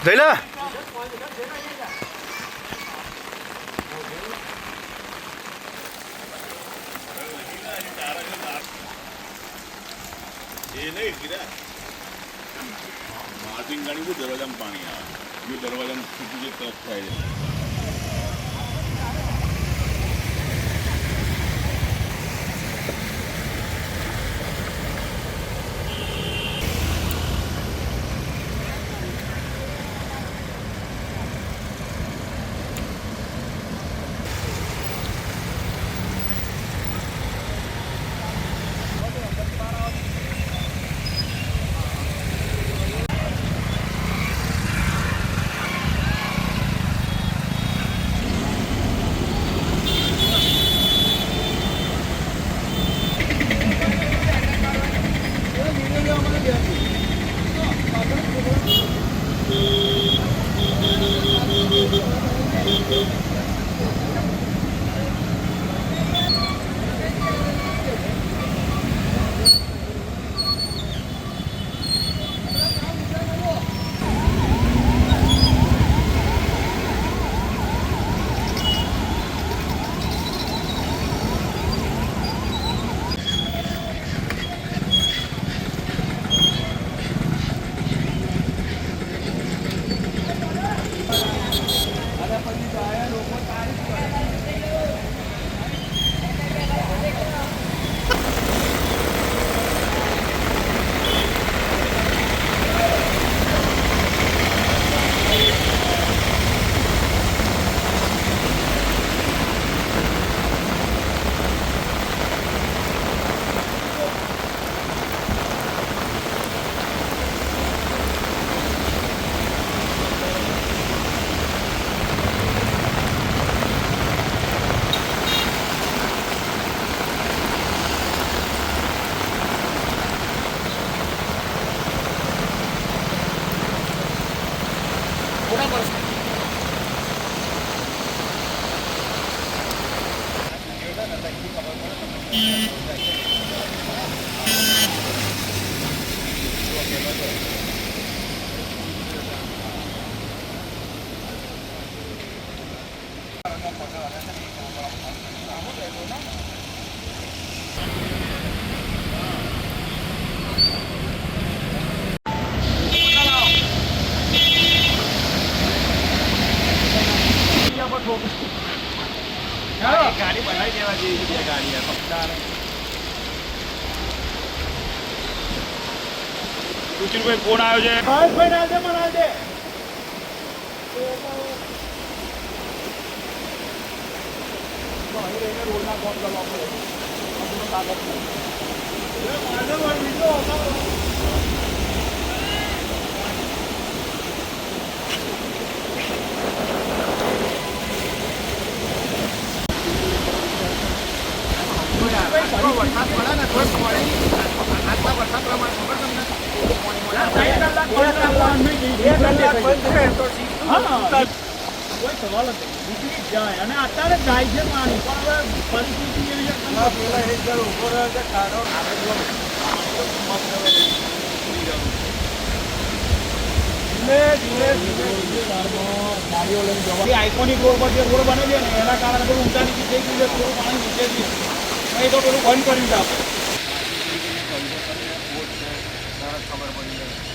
જઈ લે એ નહીં કીધા માર્ટિંગ ગાડી બહુ દરવાજામાં પાણી આવે એ દરવાજામાં છૂટું જે તપ થાય છે ગાડી બનાવી દેવા જેવી છે ગાડી સુશીલભાઈ ફોન આવ્યો છે રોડના ફોન કરવા વરસાદ પડે ને થોડો પડે આટલા વરસાદ પ્રમાણે ખબર તમને કોઈ સવાલ જ નીકળી જાય અને અત્યારે જાય છે પાણી પણ હવે પરિસ્થિતિ એવી છે પેલા એક જણ ઉભો રહ્યો છે ખાડો ગાડીઓ લઈને જવા આઇકોનિક રોડ પર જે રોડ બને છે ને એના કારણે બધું ઊંચા નીચે થઈ ગયું છે થોડું પાણી નીચે છે એ તો પેલું બંધ કર્યું છે આપણે ખબર પડી જાય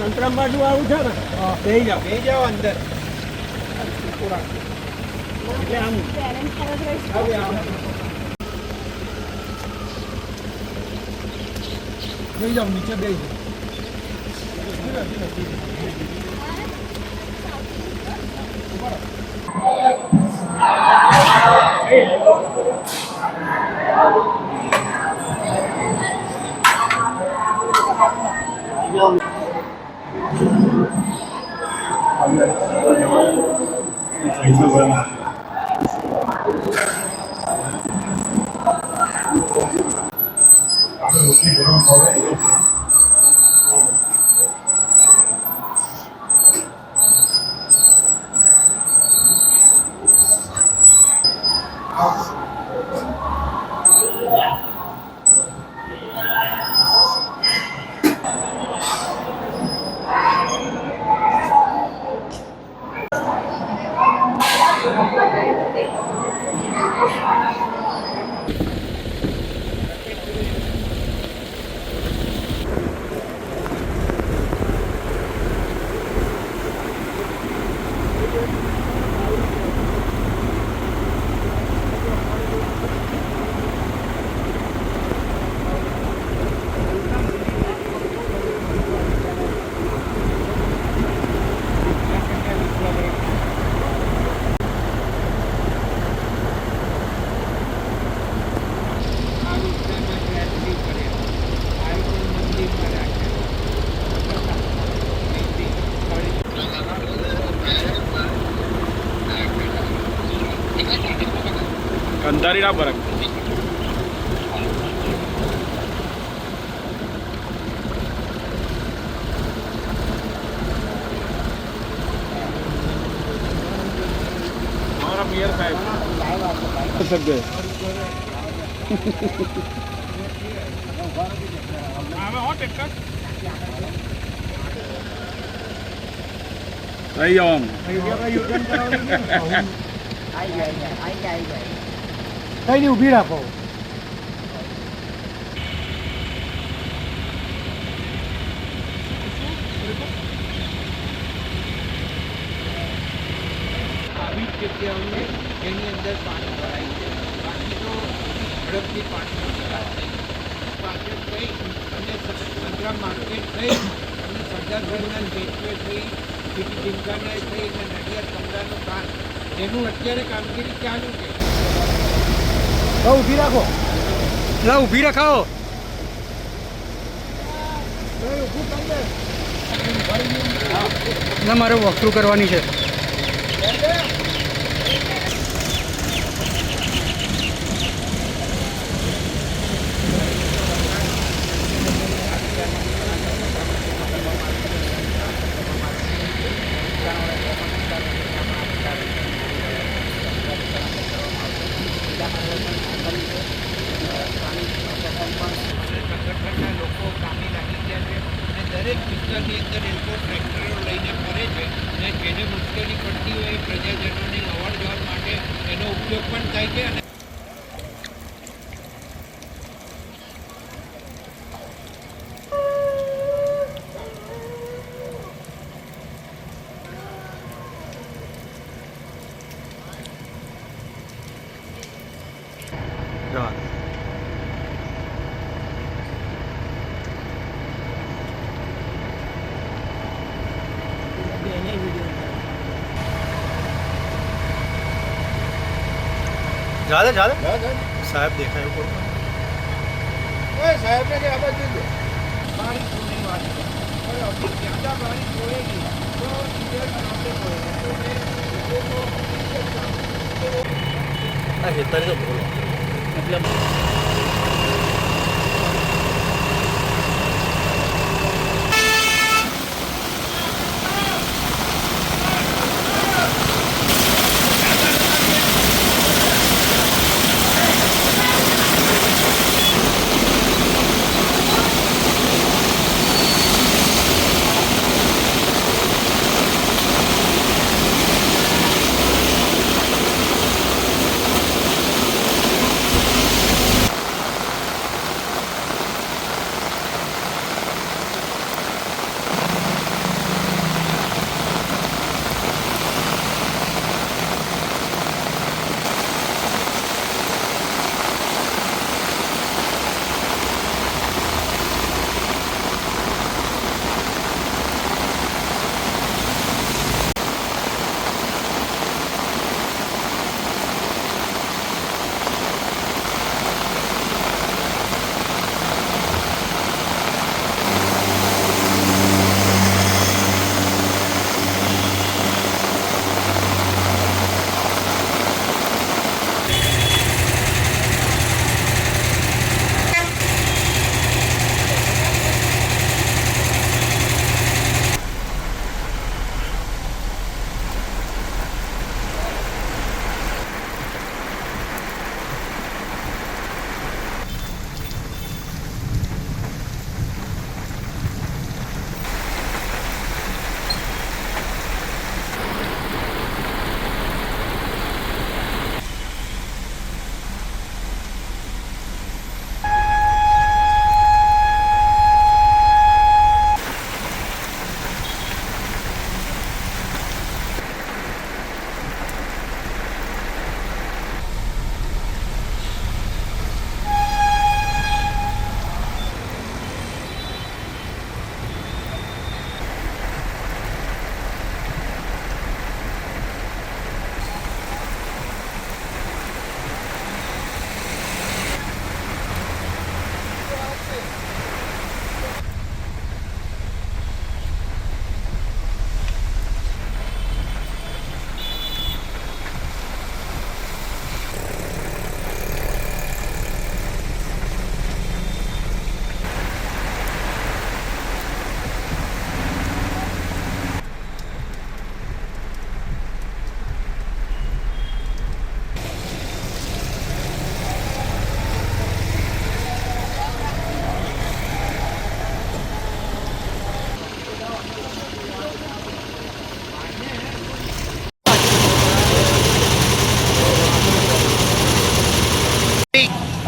સંતરામ બાજુ આવું છે ને બે જાઓ અંદર એટલે આમ બે જાઓ નીચે બે જાઓ અંધારી ના ફરક हमारा मेयर साहब सकते नहीं जाओ કઈ નહીં ઊભી રાખો. આવી જ જગ્યાઓને એની અંદર પાણી ભરાય છે. બાકી તો ઝડપથી પાણીનો નિકાલ થઈ માર્કેટ થઈ અને સંગ્રામ માર્કેટ થઈ અને સરદાર સરોવર ગેટવે થઈ સિટી ટીમકાના થઈ અને નડિયાદ કમરાનું કામ જેનું અત્યારે કામગીરી ચાલુ છે. ઊભી રાખો. ઊભી રખાવો. ના મારે વોકથ્રુ કરવાની છે. સંગઠનના લોકો કામે લાગી ગયા છે અને દરેક વિસ્તારની અંદર એ લોકો ટ્રેક્ટરો લઈને ફરે છે અને જેને મુશ્કેલી પડતી હોય એ પ્રજાજનોની અવર જવર માટે એનો ઉપયોગ પણ થાય છે. અને ચાલે સાહેબ દેખાય ઉપર સાહેબને જે આ બાજુ બારીશ હોવાની વાત છે પણ અભી જ્યાદા બારીશ હોएगी તો ઈધર આપણે આ ખેતર તો બોલો એટલે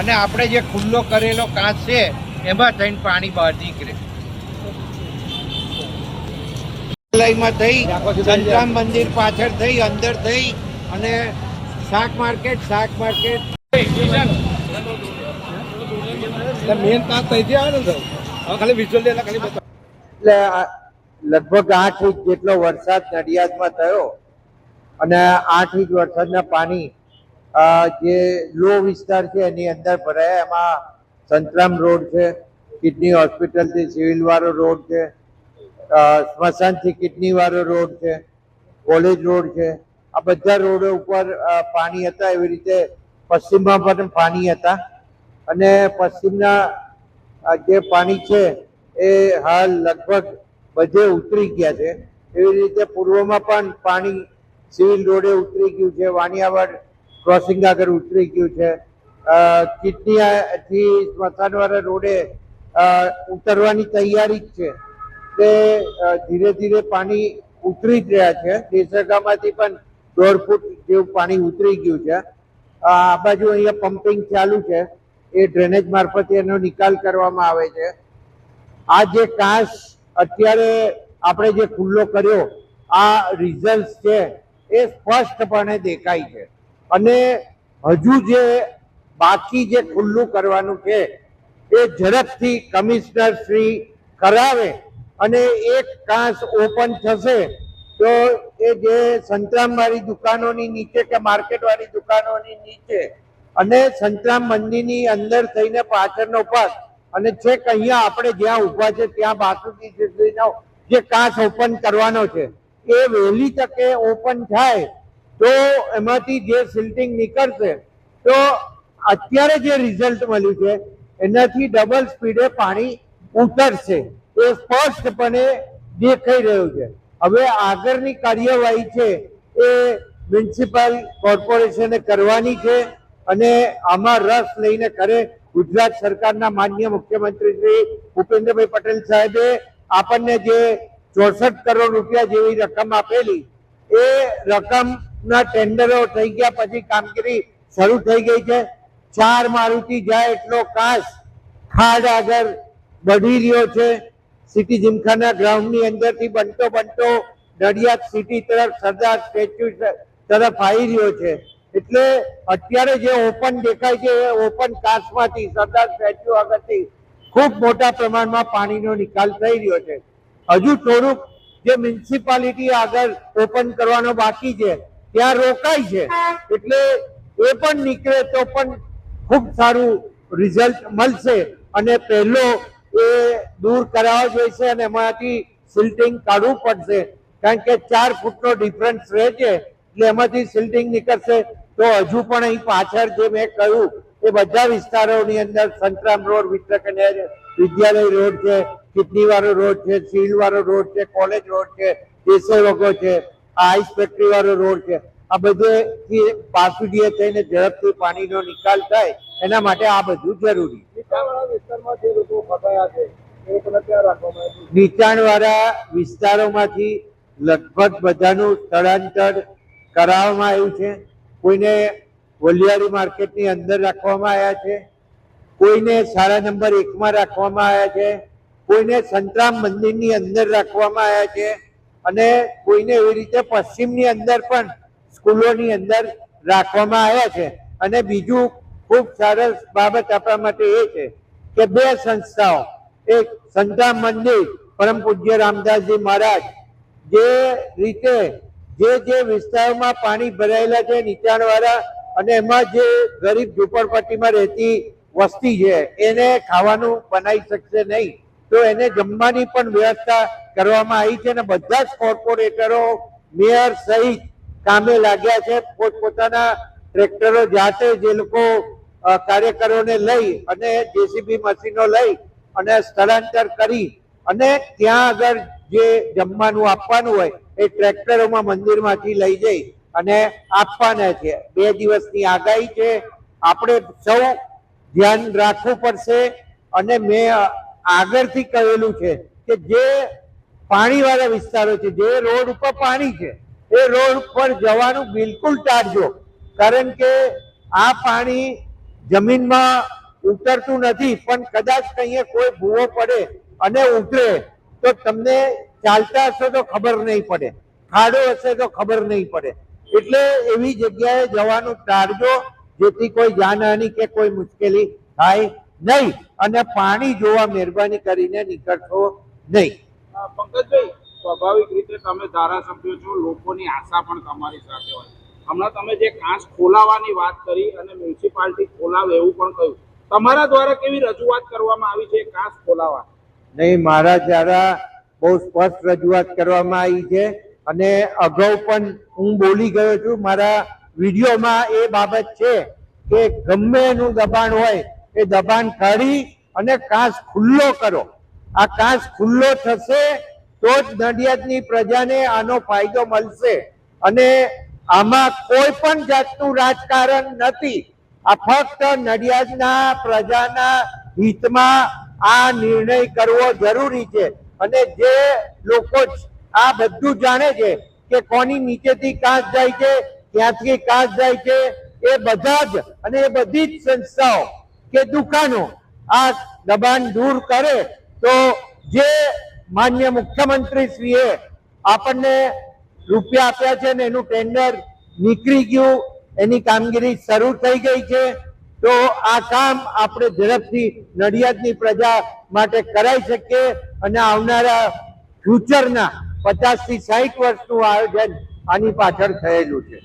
અને આપણે જે ખુલ્લો કરેલો કાચ છે એમાં થઈને પાણી બહાર નીકળે. લયમાં થઈ સંતરામ મંદિર પાછળ થઈ અંદર થઈ અને શાક માર્કેટ મેન કાચ ત્યાંથી આવે ને સર હવે ખાલી વિઝ્યુઅલ એટલે ખાલી બતાવો. એટલે લગભગ 8 ઇંચ જેટલો વરસાદ નડિયાદમાં થયો અને 8 ઇંચ વરસાદના પાણી જે લો વિસ્તાર છે એની અંદર ભરાયા. એમાં સંતરામ રોડ છે, કિડની હોસ્પિટલથી સિવિલ વાળો રોડ છે, સ્મશાનથી કિડની વાળો રોડ છે, કોલેજ રોડ છે. આ બધા રોડો ઉપર પાણી હતા. એવી રીતે પશ્ચિમમાં પણ પાણી હતા અને પશ્ચિમના જે પાણી છે એ હાલ લગભગ બધે ઉતરી ગયા છે. એવી રીતે પૂર્વમાં પણ પાણી સિવિલ રોડે ઉતરી ગયું છે, વાણિયાવાડ ક્રોસિંગ આગળ ઉતરી ગયું છે, કિડનીથી સ્મશાનવાળા રોડે ઉતરવાની તૈયારી જ છે. તે ધીરે ધીરે પાણી ઉતરી જ રહ્યા છે. દેસરગામાંથી પણ 1.5 ફૂટ જેવું પાણી ઉતરી ગયું છે. આ બાજુ અહીંયા પમ્પિંગ ચાલુ છે, એ ડ્રેનેજ મારફતે એનો નિકાલ કરવામાં આવે છે. આ જે કાચ અત્યારે આપણે જે ખુલ્લો કર્યો, આ રિઝલ્ટ છે એ સ્પષ્ટપણે દેખાય છે. અને હજુ જે બાકી જે ખુલ્લું કરવાનું છે એ ઝડપથી કમિશનર શ્રી કરાવે અને એક કાચ ઓપન થશે તો એ જે સંતરામવાળી દુકાનોની નીચે કે માર્કેટવાળી દુકાનોની નીચે અને સંતરામ મંદિરની અંદર થઈને પાછળનો ભાગ અને છેક અહીંયા આપણે જ્યાં ઊભા છે ત્યાં બાસુદી સુધીનો જે કાચ ઓપન કરવાનો છે એ વહેલી તકે ઓપન થાય તો એમાંથી જે સિલ્ટિંગ નીકળશે તો અત્યારે જે રિઝલ્ટ મળ્યું છે એનાથી ડબલ સ્પીડે પાણી ઉતરશે. એ સ્પષ્ટપણે દેખાઈ રહ્યું છે. હવે આગળની કાર્યવાહી છે એ મ્યુનિસિપલ કોર્પોરેશને કરવાની છે અને આમાં રસ લઈને કરે. ગુજરાત સરકારના માનનીય મુખ્યમંત્રી શ્રી ભૂપેન્દ્રભાઈ પટેલ સાહેબે આપણને જે 64 કરોડ રૂપિયા જેવી રકમ આપેલી એ રકમના ટેન્ડરો થઈ ગયા, પછી કામગીરી શરૂ થઈ ગઈ છે. 4 મારુતિ જાય એટલો કાચ ખાડ આગળ બઢી રહ્યો છે. સિટી જીમખાના ગ્રાઉન્ડની અંદરથી બનતો નડિયાદ સિટી તરફ સરદાર સ્ટેચ્યુ તરફ આવી રહ્યો છે. એટલે અત્યારે જે ઓપન દેખાય છે એ ઓપન કાચમાંથી સરદાર સ્ટેચ્યુ આગળથી ખૂબ મોટા પ્રમાણમાં પાણીનો નિકાલ થઈ રહ્યો છે. હજુ થોડુંક જે મ્યુનિસિપાલિટી આગળ ઓપન કરવાનો બાકી છે ત્યાં રોકાય છે. એટલે એ પણ નીકળે તો પણ ખૂબ સારું રિઝલ્ટ મળશે અને પહેલો એ દૂર કરાવવા જોઈશે અને એમાંથી સિલ્ટિંગ કાઢવું પડશે. કારણ કે 4 ફૂટનો ડિફરન્સ રહે છે એટલે એમાંથી સિલ્ટિંગ નીકળશે. તો હજુ પણ અહીં પાછળ જે મેં કહ્યું એ બધા વિસ્તારોની અંદર સંતરામ રોડ, વિદ્યાલય રોડ છે, કિડની વાળો રોડ છે, સિવિલ વાળો રોડ છે, કોલેજ રોડ છે, દેસાઈ વગો છે, આઈસ ફેક્ટરી વાળો રોડ છે, આ બધેથી બાસુડીએ થઈને ઝડપથી પાણીનો નિકાલ થાય એના માટે આ બધું જરૂરી. નીચાણવાળા વિસ્તારોમાંથી લગભગ બધાનું સ્થળાંતર કરાવવામાં આવ્યું છે. કોઈને વલિયારી માર્કેટની અંદર રાખવામાં આવ્યા છે, કોઈને શાળા નંબર 1માં રાખવામાં આવ્યા છે, કોઈને સંતરામ મંદિરની અંદર રાખવામાં આવ્યા છે અને કોઈને એવી રીતે પશ્ચિમની અંદર પણ સ્કૂલોની અંદર રાખવામાં આવ્યા છે. અને બીજું ખૂબ સરસ બાબત આપણા માટે એ છે કે 2 સંસ્થાઓ, એક સંતરામ મંદિર પરમ પૂજ્ય રામદાસજી મહારાજ જે રીતે જે વિસ્તારોમાં પાણી ભરાયેલા છે નીચાણવાળા અને એમાં જે ગરીબ ઝૂંપડપટ્ટીમાં રહેતી વસ્તી છે એને ખાવાનું બનાવી શકશે નહીં તો એને જમવાની પણ વ્યવસ્થા કરવામાં આવી છે અને બધા જ કોર્પોરેટરો, મેયર સહિત કામે લાગ્યા છે. પોતપોતાના ટ્રેક્ટરો જાતે જે લોકો કાર્યકરોને લઈ અને જેસીબી મશીનો લઈ અને સ્થળાંતર કરી અને ત્યાં આગળ જે જમવાનું આપવાનું હોય એ ટ્રેક્ટરોમાં મંદિરમાંથી લઈ જઈ અને આપવાના છે. 2 દિવસની આગાહી છે. આપણે સૌ ધ્યાન રાખવું પડશે અને મેં આગળથી કહેલું છે કે જે પાણીવાળા વિસ્તારો છે, જે રોડ ઉપર પાણી છે એ રોડ ઉપર જવાનું બિલકુલ ટાળજો. કારણ કે આ પાણી જમીનમાં ઉતરતું નથી, પણ કદાચ કંઈ કોઈ ભૂવો પડે અને ઉતરે તો તમને ચાલતા હશો તો ખબર નહીં પડે, ખાડો હશે તો ખબર નહીં પડે. એટલે એવી જગ્યાએ જવાનું ટાળજો, જેથી કોઈ જાનહાનિ કે કોઈ મુશ્કેલી થાય નહીં. અને પાણી જોવા મહેરબાની કરીને નીકળશો નહીં. પંકજભાઈ, સ્વાભાવિક રીતે તમે ધારાસભ્યો છો, લોકોની આશા પણ તમારી સાથે હોય. હમણાં તમે જે કાંસ ખોલાવવાની વાત કરી અને મ્યુનિસિપાલિટી ખોલાવે એવું પણ કહ્યું, તમારા દ્વારા કેવી રજૂઆત કરવામાં આવી છે કાંસ ખોલાવવા? નહીં, મારા દ્વારા બહુ સ્પષ્ટ રજૂઆત કરવામાં આવી છે અને અગાઉ પણ હું બોલી ગયો છું. મારા વિડીયોમાં એ બાબત છે કે ગમે એનું દબાણ હોય એ દબાણ કાઢી અને કાંસ ખુલ્લો કરો. આ કાંસ ખુલ્લો થશે તો જ નડિયાદની પ્રજાને આનો ફાયદો મળશે. અને આમાં કોઈ પણ જાતનું રાજકારણ નથી. આ ફક્ત નડિયાદના પ્રજાના હિતમાં આ નિર્ણય કરવો જરૂરી છે. અને જે લોકો આ બધું જાણે છે કે કોની નીચેથી કાંસ જાય છે, ક્યાંથી કાંસ જાય છે, એ બધા જ અને એ બધી જ સંસ્થાઓ કે દુકાનો આ દબાણ દૂર કરે તો જે માન્ય મુખ્યમંત્રીશ્રીએ આપણને રૂપિયા આપ્યા છે ને એનું ટેન્ડર નીકળી ગયું, એની કામગીરી શરૂ થઈ ગઈ છે. તો આ કામ આપણે ઝડપથી નડિયાદની પ્રજા માટે કરાવી શકીએ અને આવનારા ફ્યુચરના 50 થી 60 વર્ષનું આયોજન આની પાછળ થયેલું છે.